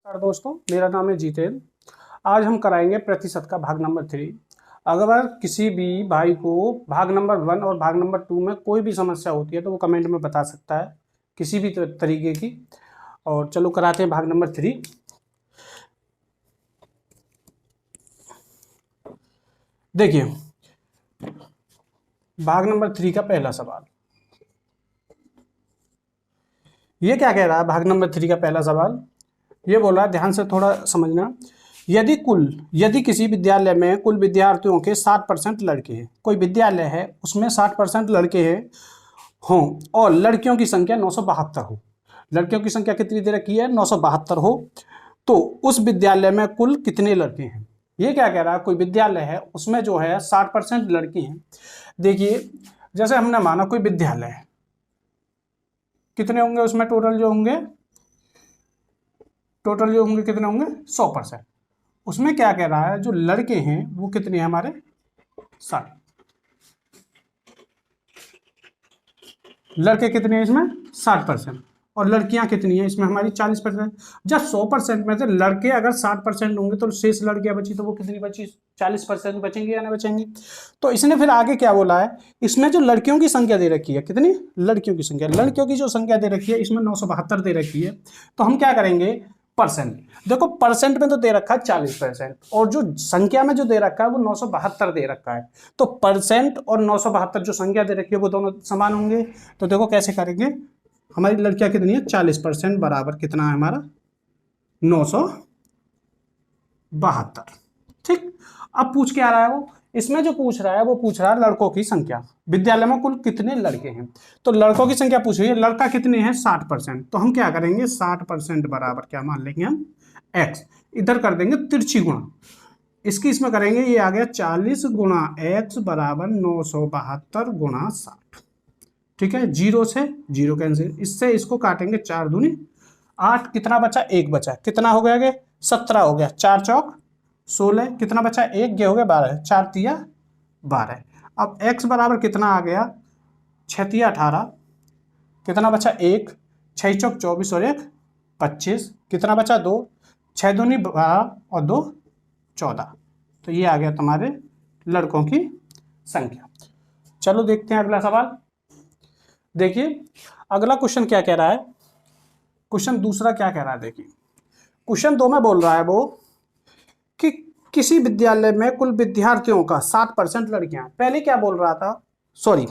नमस्कार दोस्तों, मेरा नाम है जीतेन। आज हम कराएंगे प्रतिशत का भाग नंबर 3। अगर किसी भी भाई को भाग नंबर 1 और भाग नंबर 2 में कोई भी समस्या होती है तो वो कमेंट में बता सकता है, किसी भी तरीके की। और चलो कराते हैं भाग नंबर 3। देखिए, भाग नंबर 3 का पहला सवाल ये क्या कह रहा है। भाग नंबर 3 का पहला सवाल ये बोल रहा है, ध्यान से थोड़ा समझना। यदि किसी विद्यालय में कुल विद्यार्थियों के 60% लड़के हैं, कोई विद्यालय है उसमें 60% लड़के हैं हों और लड़कियों की संख्या 972 हो। लड़कियों की संख्या कितनी दे रखी है? 972 हो। तो उस विद्यालय में कुल कितने लड़के हैं? ये क्या कह रहा है, कोई विद्यालय है उसमें जो है 60% लड़की हैं। देखिए, जैसे हमने माना कोई विद्यालय है, कितने होंगे उसमें टोटल जो होंगे कितने होंगे? 100%। उसमें क्या कह रहा है, जो लड़के हैं वो कितने हैं हमारे? 60। लड़के कितने हैं इसमें? 60%। और लड़कियां कितनी हैं इसमें हमारी? 40%। जब 100% में से लड़के अगर 60% होंगे तो शेष लड़कियां बची तो वो कितनी बची? 40% बचेंगे या ना बचेंगी? तो इसने फिर आगे क्या बोला है, इसमें जो लड़कियों की संख्या दे रखी है, कितनी लड़कियों की संख्या दे रखी है इसमें 972 दे रखी है। तो हम क्या करेंगे, परसेंट। देखो, परसेंट में तो दे रखा है 40% और जो संख्या में जो दे रखा है वो 972 दे रखा है। तो परसेंट और 972 जो संख्या दे रखी है वो दोनों समान होंगे। तो देखो कैसे करेंगे, हमारी लड़कियां कितनी है? 40% बराबर कितना है हमारा? 972। ठीक। अब पूछ के आ रहा है वो, इसमें जो पूछ रहा है वो पूछ रहा है लड़कों की संख्या, विद्यालय में कुल कितने लड़के हैं। तो लड़कों की संख्या पूछ रही है, लड़का कितने हैं? 60%। तो हम क्या करेंगे, 60% बराबर क्या मान लेंगे हम? x। इधर कर देंगे तिरछी गुणा, इसकी इसमें करेंगे, ये आ गया 40 गुणा x बराबर 972 गुणा 60। ठीक है, जीरो से जीरो कैंसिल, इससे इसको काटेंगे 4 दूनी 8, कितना बचा? 1 बचा, कितना हो गया? 17 हो गया, 4 चौक 16, कितना बचा? 1, ये हो गया 12, 4 तिया 12। अब x बराबर कितना आ गया? 6 तिया 18, कितना बचा? 1, 6 चौक 24 और 1 25, कितना बचा? 2, 6 दूनी 12 और 2 14। तो ये आ गया तुम्हारे लड़कों की संख्या। चलो देखते हैं अगला सवाल। देखिए, अगला क्वेश्चन क्या कह रहा है, क्वेश्चन दूसरा क्या कह रहा है। देखिए, क्वेश्चन 2 में बोल रहा है वो कि किसी विद्यालय में कुल विद्यार्थियों का 60% लड़कियां। पहले क्या बोल रहा था, सॉरी,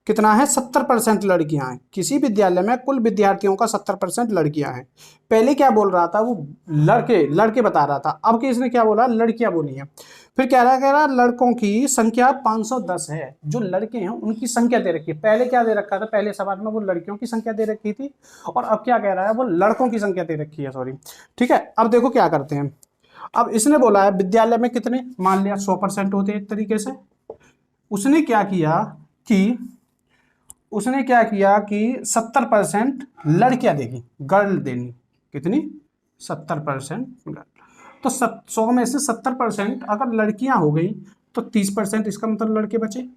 कितना है? 70% लड़कियां हैं। किसी विद्यालय में कुल विद्यार्थियों का 70% लड़कियां हैं। पहले क्या बोल रहा था वो? लड़के बता रहा था। अब कि इसने क्या बोला? लड़कियां बोली हैं। फिर कह रहा लड़कों की संख्या 510 है। जो लड़के हैं उनकी संख्या दे रखी है। पहले क्या दे रखा था? पहले सवाल में वो लड़कियों की संख्या दे रखी थी और अब क्या कह रहा है, वो लड़कों की संख्या दे रखी है, सॉरी। ठीक है, अब देखो क्या करते हैं। अब इसने बोला है विद्यालय में कितने, मान लिया 100% होते एक तरीके से। उसने क्या किया कि 70% लड़कियां देगी, गर्ल देनी। कितनी? 70% गर्ल। तो 100 में से 70% अगर लड़कियां हो गई तो 30%, इसका मतलब लड़के बचे।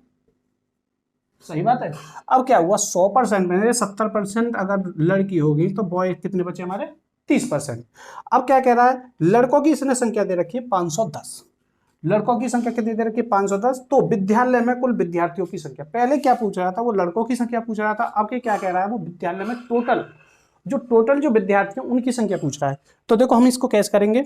सही बात है। अब क्या हुआ, 100% में 70% अगर लड़की होगी तो बॉय कितने बचे हमारे? 30%। अब क्या कह रहा है, लड़कों की इसने संख्या दे रखी है 510। लड़कों की संख्या कितनी दे रखी है? 510। तो विद्यालय में कुल विद्यार्थियों की संख्या, पहले क्या पूछ रहा था वो? लड़कों की संख्या पूछ रहा था। अब क्या कह रहा है वो? विद्यालय में टोटल जो विद्यार्थी हैं उनकी संख्या पूछ रहा है। तो देखो हम इसको कैसे करेंगे।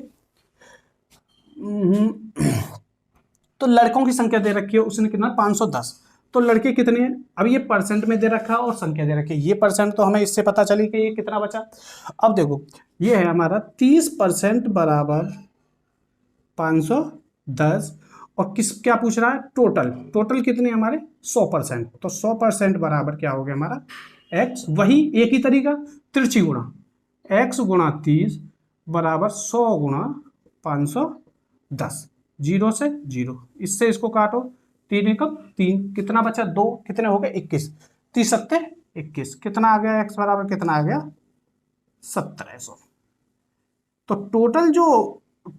तो लड़कों की संख्या दे रखी है उसने कितना? 510। तो लड़के कितने हैं? अब ये परसेंट में दे रखा है और संख्या दे रखी है। ये परसेंट तो हमें इससे पता चली कि ये कितना बचा। अब देखो, ये है हमारा 30% बराबर 510। और क्या पूछ रहा है? टोटल कितने हमारे? 100%। तो 100% बराबर क्या हो गया हमारा? x। वही एक ही तरीका, तिरछी गुणा, x गुणा 30 बराबर 100 गुणा 510। जीरो से जीरो, इससे इसको काटो, 3 एकम 3, कितना बचा? 2, कितने हो गए? 21, 30 सत्ते 21, कितना आ गया? x बराबर कितना आ गया? 1700। तो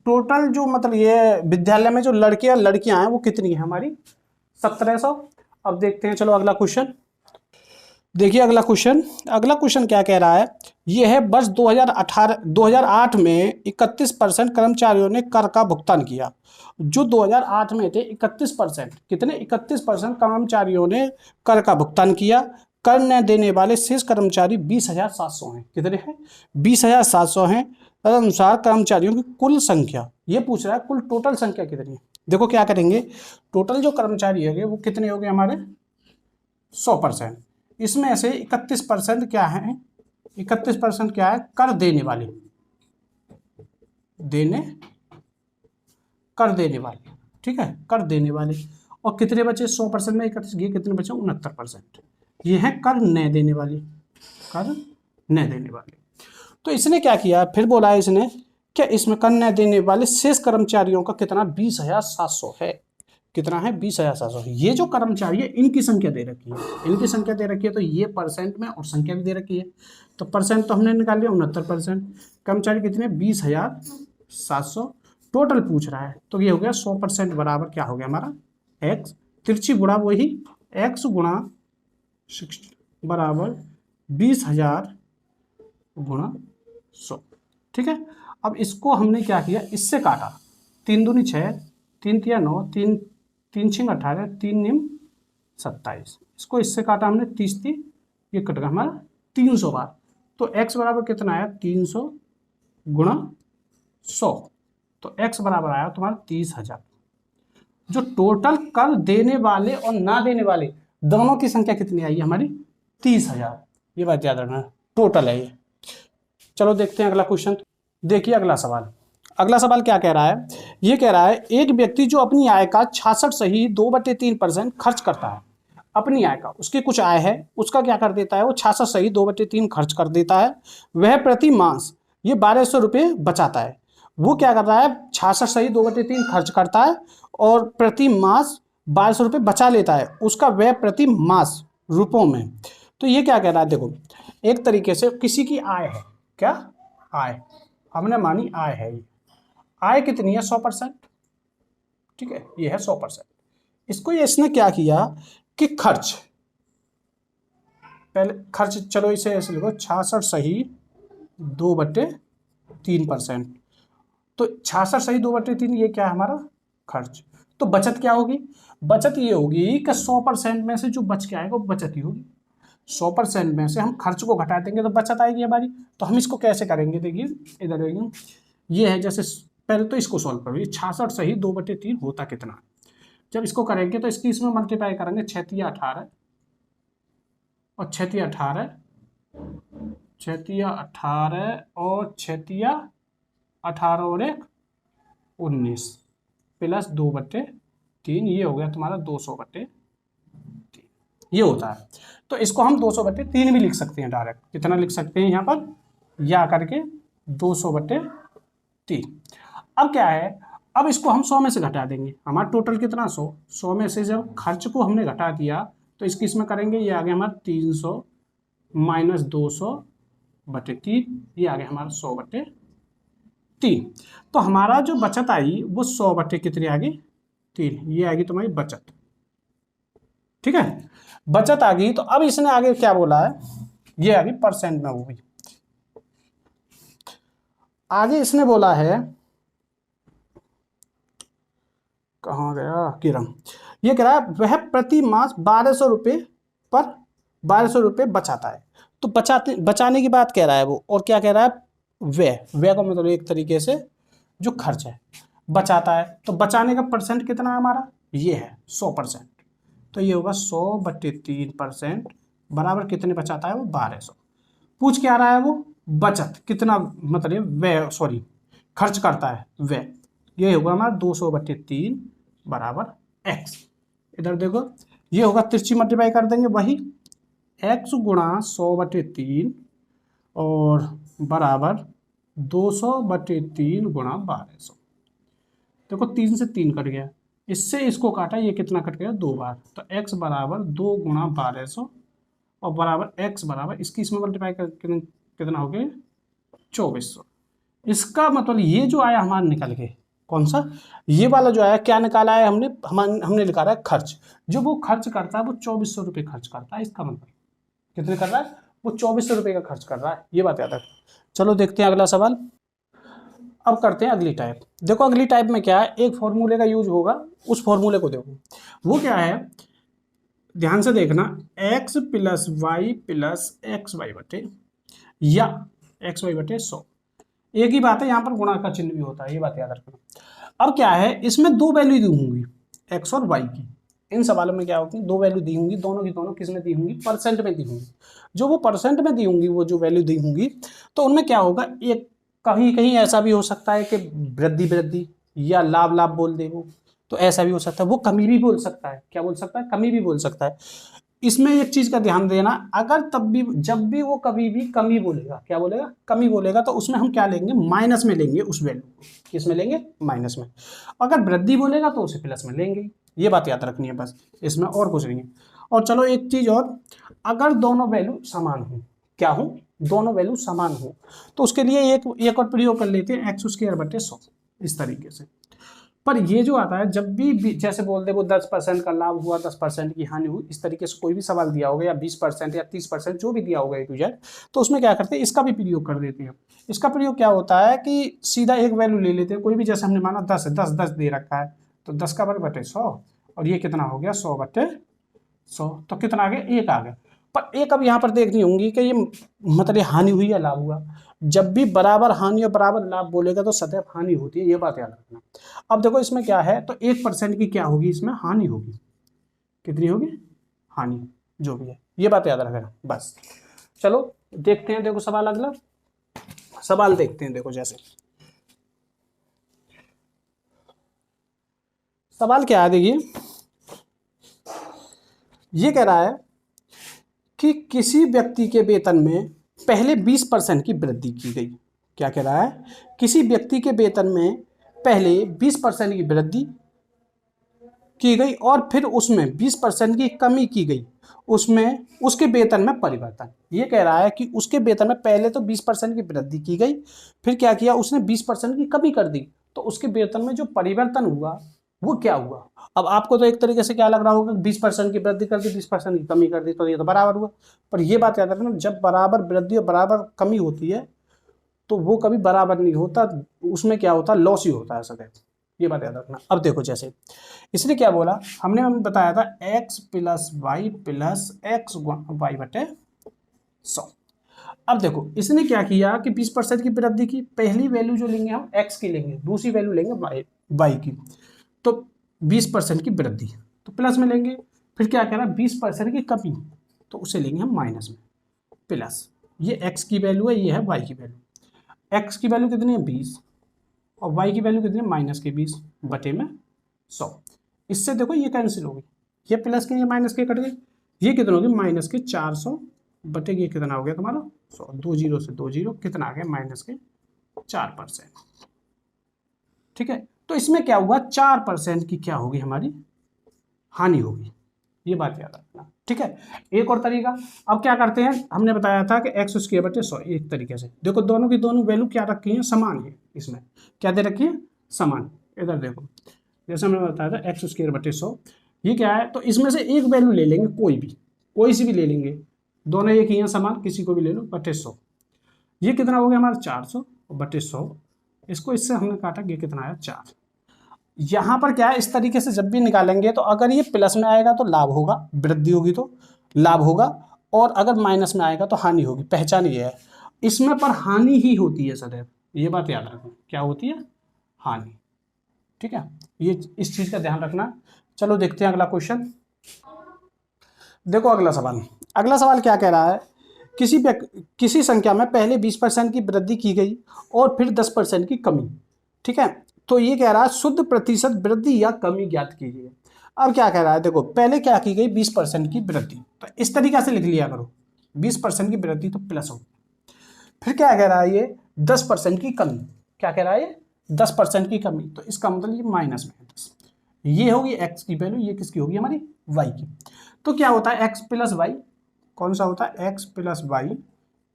टोटल जो मतलब ये विद्यालय में जो लड़कियां हैं वो कितनी है हमारी? 1700। अब देखते हैं, चलो अगला क्वेश्चन। देखिए अगला क्वेश्चन क्या कह रहा है। ये है वर्ष 2008 में 31% कर्मचारियों ने कर का भुगतान किया। जो 2008 में थे 31%, कितने 31% कर्मचारियों ने कर का भुगतान किया। कर न देने वाले शेष कर्मचारी 20,700 हैं। कितने हैं? 20,700 हैं। तदनुसार कर्मचारियों की कुल संख्या, ये पूछ रहा है कुल टोटल संख्या कितनी है। देखो क्या करेंगे, टोटल जो कर्मचारी है वो कितने हो गए हमारे 100%। इसमें से 31% क्या है, 31% क्या है, कर देने वाले, कर देने वाले, ठीक है, कर देने वाले। और कितने बचे 100% में 31, ये कितने बचे 69%, ये है कर न देने वाले, कर न देने वाले। तो इसने क्या किया, फिर बोला है इसने क्या, इसमें कर न देने वाले शेष कर्मचारियों का कितना 20,700 है। कितना है 20,700। ये जो कर्मचारी है इनकी संख्या दे रखी है, इनकी संख्या दे रखी है, तो ये परसेंट में और संख्या भी दे रखी है। तो परसेंट तो हमने निकाल लिया 69%। कर्मचारी कितने 20,700 टोटल पूछ रहा है। तो ये हो गया 100% बराबर क्या हो गया हमारा x, तिरछी गुणा वही x गुणा 60 बराबर 20,000 गुणा 100। ठीक है, अब इसको हमने क्या किया, इससे काटा, 3 दूनी 6, 3 तिया 9, 3 6 18, 3 निम 27। इसको इससे काटा हमने 30 थी, ये कट गया हमारा 300 बार। तो x बराबर कितना आया 300 गुणा 100, तो x बराबर आया तुम्हारा 30,000। जो टोटल कर देने वाले और ना देने वाले दोनों की संख्या कितनी आई हमारी 30,000। ये बात याद रखना, टोटल है ये। चलो देखते हैं अगला क्वेश्चन। देखिए अगला सवाल क्या कह रहा है। ये कह रहा है एक व्यक्ति जो अपनी आय का 66.3% खर्च करता है, अपनी आय का, उसकी कुछ आय है, उसका क्या कर देता है वो 66.2/3 खर्च कर देता है। वह प्रति मास ये 1,200 रुपये बचाता है। वो क्या कर रहा है 66.2/3 खर्च करता है और प्रति मास 1,200 रुपये बचा लेता है, उसका व्यय प्रति मास रुपयों में। तो ये क्या कह रहा है, देखो एक तरीके से किसी की आय है, क्या आय, हमने मानी आय है, ये आय कितनी है 100%, ठीक है, ये है 100%। इसको ये इसने क्या किया कि खर्च, पहले खर्च, चलो इसे ऐसे लिखो 66.2/3%। तो 66.2/3 ये क्या है हमारा खर्च। तो बचत क्या होगी, बचत ये होगी कि 100% में से जो बच के आएगा वो बचत ही होगी। 100% में से हम खर्च को घटा देंगे तो बचत आएगी हमारी। तो हम इसको कैसे करेंगे, देखिए इधर देखिए, ये है जैसे, पहले तो इसको सॉल्व करो, ये 66.2/3 होता कितना। जब इसको करेंगे तो इसकी इसमें मल्टीप्लाई करेंगे 6 18 और 6 18 और 6 18 और 1 19 प्लस 2/3, ये हो गया तुम्हारा 200/3, ये होता है। तो इसको हम 200/3 भी लिख सकते हैं डायरेक्ट, कितना लिख सकते हैं यहाँ पर, या करके 200/3। अब क्या है, अब इसको हम 100 में से घटा देंगे, हमारा टोटल कितना 100 में से जब खर्च को हमने घटा दिया तो इसकी इसमें करेंगे, ये आ गया हमारा 300 माइनस 200/3, ये आ गया हमारा 100/3। तो हमारा जो बचत आई वो 100/कितनी आ गई 3, ये आ गई तुम्हारी बचत। ठीक है, बचत आ गई। तो अब इसने आगे क्या बोला है, ये आ गई परसेंट में, वो भी आगे इसने बोला है, कहाँ गया किरम, ये कह रहा है वह प्रति मास 1,200 रुपये पर 1,200 रुपये बचाता है। तो बचाने की बात कह रहा है वो, और क्या कह रहा है व्यय का मतलब एक तरीके से जो खर्च है बचाता है। तो बचाने का परसेंट कितना है हमारा, ये है 100%। तो ये होगा 100/3% बराबर कितने बचाता है वो 1,200। पूछ क्या रहा है वो बचत कितना, मतलब व्यय, सॉरी खर्च करता है व्यय, ये होगा हमारा 200/3 बराबर x। इधर देखो ये होगा, तिरछी मल्टीप्लाई कर देंगे, वही x गुणा 100/3 और बराबर 200/3 गुणा 1,200। देखो 3 से 3 कट गया, इससे इसको काटा, ये कितना कट गया 2 बार। तो x बराबर 2 गुणा 1,200 और बराबर x बराबर इसकी इसमें मल्टीप्लाई कर कितना हो गया 2,400। इसका मतलब ये जो आया हमारा निकल के, कौन सा, ये वाला जो आया, क्या निकाला है हमने निकाला है खर्च। जो वो खर्च करता है वो 2,400 रुपये खर्च करता है, इसका मतलब कितने कर रहा है, वो 2400 रुपये का खर्च कर रहा है, ये बात याद रखना। चलो देखते हैं अगला सवाल। अब करते हैं अगली टाइप। देखो अगली टाइप में क्या है, एक फॉर्मूले का यूज होगा, उस फॉर्मूले को देखो। वो क्या है, ध्यान से देखना, x plus y plus x y बटे, या एक्स वाई बटे 100। एक ही बात है, यहाँ पर गुणा का चिन्ह भी होता है, ये बात याद रखना। अब क्या है, इसमें दो वैल्यू दी होंगी एक्स और वाई की। इन सवालों में क्या होती है, दो वैल्यू दी होंगी, दोनों की दोनों किस में दी होंगी, परसेंट में दी होंगी। जो वो परसेंट में दी होंगी, वो जो वैल्यू दी होंगी, तो उनमें क्या होगा, एक कहीं कहीं ऐसा भी हो सकता है कि वृद्धि वृद्धि या लाभ लाभ बोल दे वो, तो ऐसा भी हो सकता है। वो कमी भी बोल सकता है, क्या बोल सकता है, कमी भी बोल सकता है। इसमें एक चीज का ध्यान देना, अगर तब भी जब भी वो कभी भी कमी बोलेगा, क्या बोलेगा, कमी बोलेगा, तो उसमें हम क्या लेंगे, माइनस में लेंगे उस वैल्यू को। किस में लेंगे, माइनस में। अगर वृद्धि बोलेगा तो उसे प्लस में लेंगे। ये बात याद रखनी है बस, इसमें और कुछ नहीं है। और चलो एक चीज और, अगर दोनों वैल्यू समान हो, क्या हो, दोनों वैल्यू समान हो, तो उसके लिए एक और प्रयोग कर लेते हैं, एक्स स्क्वायर बटे 100, इस तरीके से। पर ये जो आता है, जब भी जैसे बोल दे वो 10% का लाभ हुआ, 10% की हानि हुई, इस तरीके से कोई भी सवाल दिया होगा, या 20% या 30% जो भी दिया होगा ए टू जेड, तो उसमें क्या करते हैं, इसका भी प्रयोग कर देते हैं। इसका प्रयोग क्या होता है कि सीधा एक वैल्यू ले लेते हैं कोई भी, जैसे हमने माना 10 है, 10 10 दे रखा है, तो 10 का वर्ग बटे 100, और ये कितना हो गया, 100 बटे 100, तो कितना आ गया, एक आ गया। पर एक अब यहाँ पर देखनी होंगी कि ये मतलब हानि हुई या लाभ हुआ। जब भी बराबर हानि और बराबर लाभ बोलेगा तो सदैव हानि होती है, ये बात याद रखना। अब देखो इसमें क्या है, तो 1% की क्या होगी, इसमें हानि होगी। कितनी होगी, हानि, जो भी है, ये बात याद रखना बस। चलो देखते हैं, देखो सवाल, अगला सवाल देखते हैं। देखो जैसे सवाल क्या है, देखिए ये कह रहा है कि किसी व्यक्ति के वेतन में पहले 20% की वृद्धि की गई। क्या कह रहा है, किसी व्यक्ति के वेतन में पहले 20% की वृद्धि की गई और फिर उसमें 20% की कमी की गई, उसमें उसके वेतन में परिवर्तन। ये कह रहा है कि उसके वेतन में पहले तो 20% की वृद्धि की गई, फिर क्या किया उसने, 20% की कमी कर दी, तो उसके वेतन में जो परिवर्तन हुआ वो क्या हुआ। अब आपको तो एक तरीके से क्या लग रहा होगा, 20% की वृद्धि कर दी, 20% की कमी कर दी, तो ये तो बराबर हुआ। पर ये बात याद रखना, जब बराबर वृद्धि और बराबर कमी होती है तो वो कभी बराबर नहीं होता, उसमें क्या होता है, लॉस ही होता है सदैव। ये बात याद रखना। अब देखो जैसे इसने क्या बोला, हमने बताया था x plus y plus x y बटे 100। अब देखो इसने क्या किया कि 20% की वृद्धि की, पहली वैल्यू जो लेंगे हम x की लेंगे, दूसरी वैल्यू लेंगे y की, तो 20% की वृद्धि तो प्लस में लेंगे। फिर क्या कह रहा है, 20% की कमी, तो उसे लेंगे हम माइनस में, प्लस। ये x की वैल्यू है, ये है y की वैल्यू। x की वैल्यू कितनी है, 20, और y की वैल्यू कितनी है, माइनस के 20 बटे में 100। इससे देखो ये कैंसिल हो गई, ये प्लस के ये माइनस के कट गए, ये कितना हो गया, माइनस के 400 बटे ये कितना हो गया तुम्हारा 100, 2 जीरो से 2 जीरो, कितना आ गया, माइनस के 4%। ठीक है, तो इसमें क्या हुआ, 4% की क्या होगी, हमारी हानि होगी। ये बात याद रखना, ठीक है। एक और तरीका, अब क्या करते हैं, हमने बताया था कि एक्स स्क्वायर बटे 100, एक तरीके से देखो दोनों की दोनों वैल्यू क्या रखी है, समान है। इसमें क्या दे रखी है, समान। इधर देखो जैसे हमने बताया था एक्स स्क्वायर बटे 100, ये क्या है, तो इसमें से एक वैल्यू ले लेंगे, कोई सी भी ले लेंगे, दोनों एक ही हैं समान, किसी को भी ले लो, बटे 100। ये कितना हो गया हमारा 400 बटे 100, इसको इससे हमने काटा, ये कितना आया 4। यहाँ पर क्या है, इस तरीके से जब भी निकालेंगे तो अगर ये प्लस में आएगा तो लाभ होगा, वृद्धि होगी तो लाभ होगा, और अगर माइनस में आएगा तो हानि होगी। पहचान ये है, इसमें पर हानि ही होती है सदैव, ये बात याद रखना, क्या होती है, हानि। ठीक है, ये इस चीज का ध्यान रखना। चलो देखते हैं अगला क्वेश्चन। देखो अगला सवाल क्या कह रहा है, किसी संख्या में पहले 20% की वृद्धि की गई और फिर 10% की कमी। ठीक है, तो ये कह रहा है शुद्ध प्रतिशत वृद्धि या कमी ज्ञात कीजिए। अब क्या कह रहा है, देखो पहले क्या की गई, 20% की वृद्धि, तो इस तरीके से लिख लिया करो, 20% की वृद्धि तो प्लस हो। फिर क्या कह रहा है, ये 10% की कमी, क्या कह रहा है, 10% की कमी, तो इसका मतलब ये माइनस में है 10। ये होगी एक्स की वैल्यू, ये किसकी होगी, हमारी वाई की। तो क्या होता है, एक्स प्लस वाई, कौन सा होता है, x plus y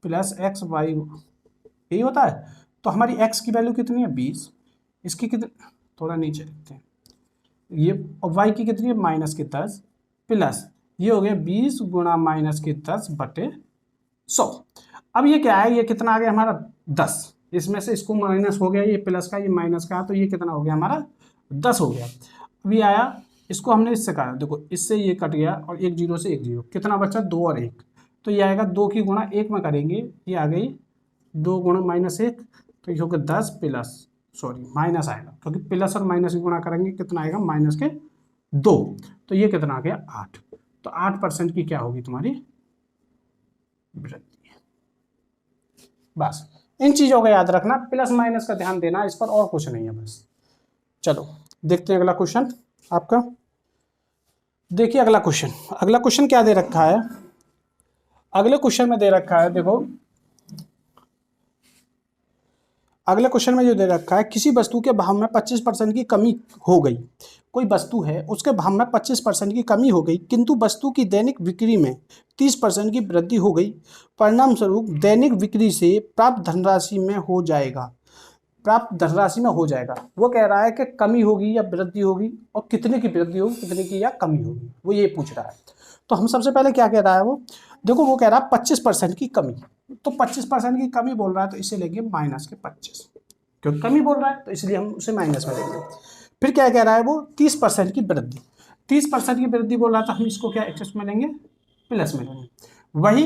plus x y, यही होता है। तो हमारी एक्स की वैल्यू कितनी है, 20, इसकी कितनी, थोड़ा नीचे लिखते हैं, ये, और वाई की कितनी है, माइनस के 10, प्लस ये हो गया 20 गुणा माइनस के 10 बटे 100। अब ये क्या है, ये कितना आ गया हमारा 10, इसमें से इसको माइनस हो गया, ये प्लस का ये माइनस का, तो ये कितना हो गया हमारा 10 हो गया। अभी आया, इसको हमने इससे काटा, देखो इससे ये कट गया और एक जीरो से एक जीरो, कितना बचा 2 और 1, तो ये आएगा 2 की गुणा 1 में करेंगे, ये आ गई 2 गुणा माइनस 1, तो ये होगा 10 प्लस, सॉरी माइनस आएगा, क्योंकि प्लस और माइनस की गुणा करेंगे कितना आएगा माइनस के 2, तो ये कितना आ गया 8। तो 8% की क्या होगी तुम्हारी वृद्धि। बस इन चीज़ों का याद रखना, प्लस माइनस का ध्यान देना, इस पर और कुछ नहीं है बस। चलो देखते हैं अगला क्वेश्चन आपका। देखिए अगला क्वेश्चन, अगला क्वेश्चन क्या दे रखा है, अगले क्वेश्चन में दे रखा है, देखो अगले क्वेश्चन में जो दे रखा है, किसी वस्तु के भाव में 25% की कमी हो गई। कोई वस्तु है, उसके भाव में 25% की कमी हो गई, किंतु वस्तु की दैनिक बिक्री में 30% की वृद्धि हो गई। परिणाम स्वरूप दैनिक बिक्री से प्राप्त धनराशि में हो जाएगा, प्राप्त धनराशि में हो जाएगा। वो कह रहा है कि कमी होगी या वृद्धि होगी, और कितने की वृद्धि होगी, कितने की या कमी होगी, वो ये पूछ रहा है। तो हम सबसे पहले क्या कह रहा है वो, देखो वो कह रहा है 25% की कमी, तो 25% की कमी बोल रहा है, तो इसे लेंगे माइनस के 25, क्योंकि कमी बोल रहा है तो इसलिए हम उसे माइनस में लेंगे। फिर क्या कह रहा है वो 30% की वृद्धि, 30% की वृद्धि बोल रहा था, हम इसको क्या एक्स में लेंगे, प्लस में लेंगे। वही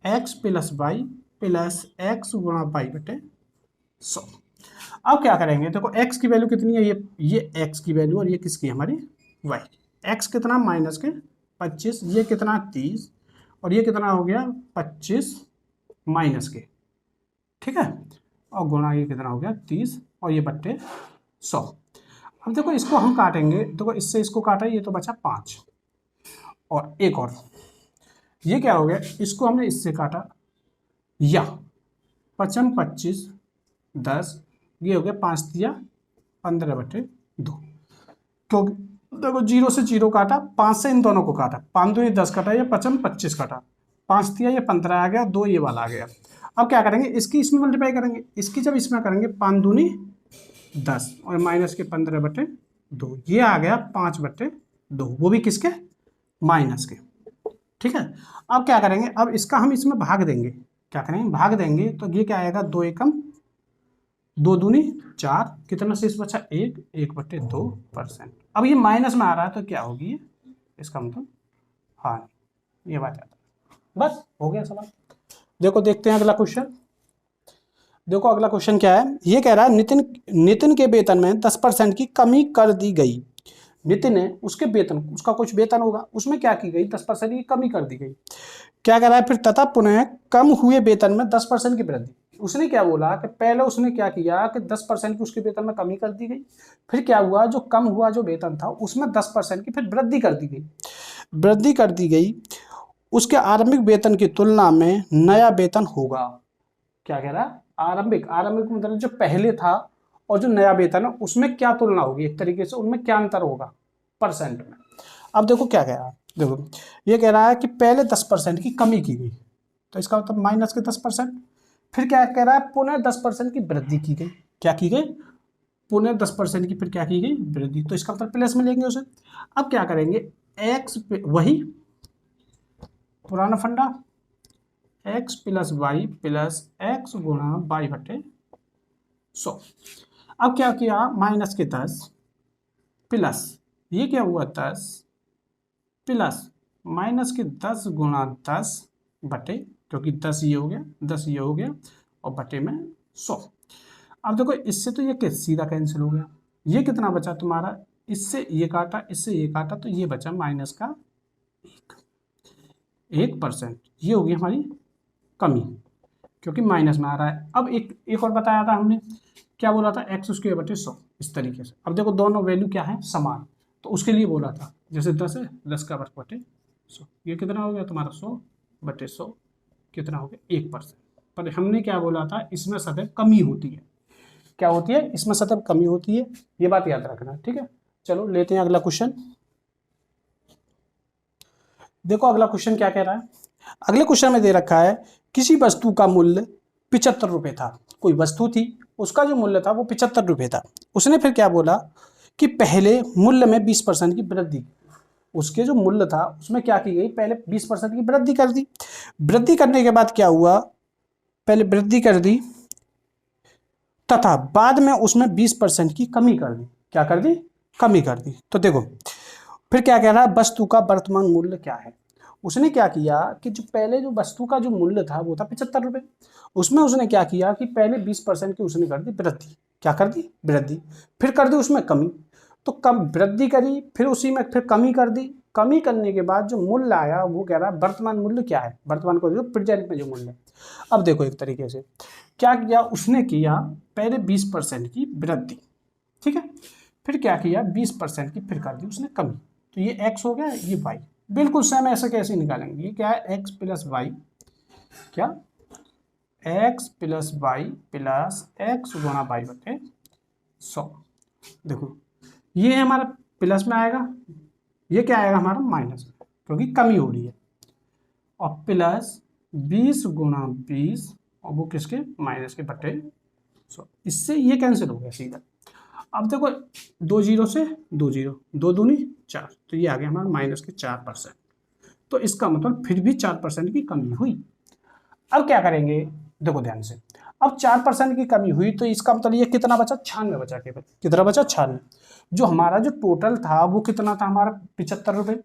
x plus y plus x गुणा वाई बटे 100। अब क्या करेंगे, देखो x की वैल्यू कितनी है, ये x की वैल्यू, और ये किसकी हमारी y। x कितना माइनस के 25, ये कितना 30, और ये कितना हो गया 25 माइनस के, ठीक है, और गुणा ये कितना हो गया 30, और ये बट्टे 100। अब देखो इसको हम काटेंगे, देखो इससे इसको काटा, ये तो बचा 5, और एक और ये क्या हो गया, इसको हमने इससे काटा, या 5 25 10, ये हो गया 5 दिया 15 बटे 2, तो देखो 0 से 0 काटा, 5 से इन दोनों को काटा, 5 दूनी 10 काटा, या 5 25 काटा, 5 दिया ये 15 आ गया, 2 ये वाला आ गया। अब क्या करेंगे, इसकी इसमें मल्टीप्लाई करेंगे, इसकी जब इसमें करेंगे 5 दूनी 10 और माइनस के 15 बटे 2, ये आ गया 5 बटे 2, वो भी किसके माइनस के, ठीक है। अब क्या करेंगे, अब इसका हम इसमें भाग देंगे, क्या करेंगे भाग देंगे, तो ये क्या आएगा 2 एकम 2 दूनी 4, कितना शेष बचा 1, 1/2%। अब ये माइनस में आ रहा है तो क्या होगी ये, इसका मतलब हाँ, ये बात आता है। बस हो गया सवाल। देखो देखते हैं अगला क्वेश्चन। देखो अगला क्वेश्चन क्या है, ये कह रहा है नितिन के वेतन में 10% की कमी कर दी गई। नितिन है, उसके वेतन, उसका कुछ वेतन होगा, उसमें क्या की गई 10% की कमी कर दी गई। क्या कह रहा है फिर, तथा पुनः कम हुए वेतन में 10% की वृद्धि। उसने क्या बोला कि पहले उसने क्या किया कि 10% की उसके वेतन में कमी कर दी गई, फिर क्या हुआ, जो कम हुआ जो वेतन था उसमें 10% की फिर वृद्धि कर दी गई, वृद्धि कर दी गई, उसके आरंभिक वेतन की तुलना में नया वेतन होगा। क्या कह रहा है, आरंभिक मतलब जो पहले था और जो नया वेतन है उसमें क्या तुलना होगी, एक तरीके से उनमें क्या अंतर होगा परसेंट में। अब देखो क्या कह रहा है, देखो ये कह रहा है कि पहले 10% की कमी की गई, तो इसका मतलब माइनस के 10%। फिर क्या कह रहा है, पुनः 10% की वृद्धि की गई, क्या की गई, पुनः 10% की फिर क्या की गई वृद्धि, तो इसका मतलब प्लस में लेंगे उसे। अब क्या करेंगे, एक्स वही पुराना फंडा, x plus y plus x गुणा वाई बटे 100। अब क्या किया, माइनस के 10 प्लस ये क्या हुआ 10 प्लस माइनस के 10 गुणा 10 बटे, क्योंकि 10 ये हो गया 10 ये हो गया, और बटे में 100। अब देखो इससे तो ये सीधा कैंसिल हो गया, ये कितना बचा तुम्हारा, इससे ये काटा इससे ये काटा, तो ये बचा माइनस का 1%। ये होगी हमारी कमी, क्योंकि माइनस में आ रहा है। अब एक और बताया था हमने, क्या बोला था, एक्स स्क्वायर बटे 100, इस तरीके से। अब देखो दोनों वैल्यू क्या है समान, तो उसके लिए बोला था, जैसे 10 है 10 का वर्ग बटे 100, ये कितना हो गया तुम्हारा 100 बटे 100, कितना हो गया 1%। पर हमने क्या बोला था, इसमें सदैव कमी होती है, क्या होती है, इसमें सदैव कमी होती है, ये बात याद रखना, ठीक है। चलो लेते हैं अगला क्वेश्चन। देखो अगला क्वेश्चन क्या कह रहा है, अगले क्वेश्चन में दे रखा है, किसी वस्तु का मूल्य 75 रुपये था। कोई वस्तु थी, उसका जो मूल्य था वो 75 रुपये था। उसने फिर क्या बोला कि पहले मूल्य में 20% की वृद्धि, उसके जो मूल्य था उसमें क्या की गई, पहले 20% की वृद्धि कर दी। वृद्धि करने के बाद क्या हुआ, पहले वृद्धि कर दी तथा बाद में उसमें 20% की कमी कर दी। क्या कर दी, कमी कर दी। तो देखो फिर क्या कह रहा है, वस्तु का वर्तमान मूल्य क्या है। उसने क्या किया कि जो पहले जो वस्तु का जो मूल्य था वो था 75 रुपये। उसमें उसने क्या किया कि पहले 20% की उसने कर दी वृद्धि। क्या कर दी, वृद्धि। फिर कर दी उसमें कमी। तो कम वृद्धि करी, फिर उसी में फिर कमी कर दी। कमी करने के बाद जो मूल्य आया वो कह रहा है वर्तमान मूल्य क्या है, वर्तमान को प्रेजेंट में जो मूल्य है। अब देखो एक तरीके से क्या किया उसने, किया पहले 20% की वृद्धि, ठीक है। फिर क्या किया 20% की फिर कर दी उसने कमी। तो ये x हो गया, ये y। बिल्कुल सेम ऐसे कैसे निकालेंगे, ये क्या है x प्लस वाई, क्या x plus y plus x गुणा वाई बटे 100। देखो ये हमारा प्लस में आएगा, ये क्या आएगा हमारा माइनस में, क्योंकि कमी हो रही है। और प्लस 20 गुणा 20 और वो किसके, माइनस के बटे 100। इससे ये कैंसिल हो गया सीधा। अब देखो 2 जीरो से 2 जीरो, 2 दूनी 4, तो ये आ गया हमारा माइनस के 4%। तो इसका मतलब फिर भी 4% की कमी हुई। अब क्या करेंगे, देखो ध्यान से, अब 4% की कमी हुई तो इसका मतलब ये कितना बचा, 96 बचा केवल। कितना बचा, 96। जो हमारा जो टोटल था वो कितना था हमारा 75 रुपये।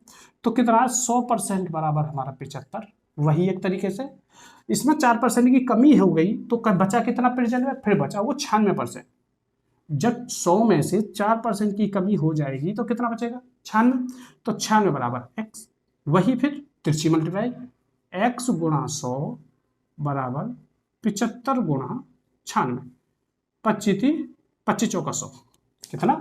तो कितना 100% बराबर हमारा 75। वही एक तरीके से इसमें 4% की कमी हो गई तो बचा कितना प्रेजेंट में, फिर बचा वो 96%। जब 100 में से 4% की कमी हो जाएगी तो कितना बचेगा, 96। तो 96 बराबर x, वही फिर तिरछी मल्टीप्लाई, x गुणा 100 बराबर 75 गुणा 96। 25 चौका 100, कितना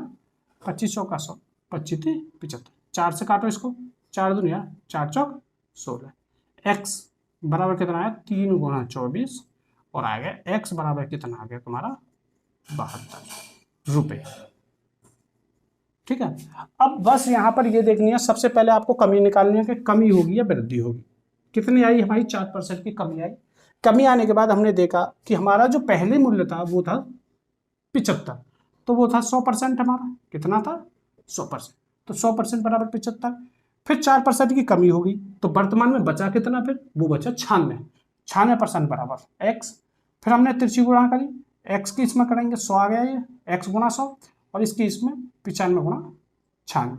25 चौका 100, 25 75। 4 से काटो इसको, 4 दुनिया 4 चौक 16। x बराबर कितना है 3 गुणा 24 और आ गया x बराबर कितना आ गया तुम्हारा 72 रुपये। ठीक है। अब बस यहाँ पर ये देखनी है, सबसे पहले आपको कमी निकालनी है कि कमी होगी या वृद्धि होगी। कितनी आई हमारी, 4% की कमी आई। कमी आने के बाद हमने देखा कि हमारा जो पहले मूल्य था वो था 75, तो वो था 100% हमारा, कितना था 100%। तो 100% बराबर 75। फिर 4% की कमी होगी तो वर्तमान में बचा कितना, फिर वो बचा 96। 96% बराबर x। फिर हमने तिरछी गुणा करी, x की इसमें करेंगे 100 आ गया, ये x गुणा 100 और इसकी इसमें 95 गुणा 96।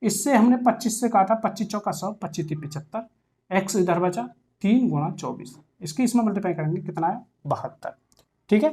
इससे हमने 25 से काटा, 25 चौका 100, 25 75। x इधर बचा 3 गुणा 24, इसकी इसमें मल्टीप्लाई करेंगे कितना है 72। ठीक है।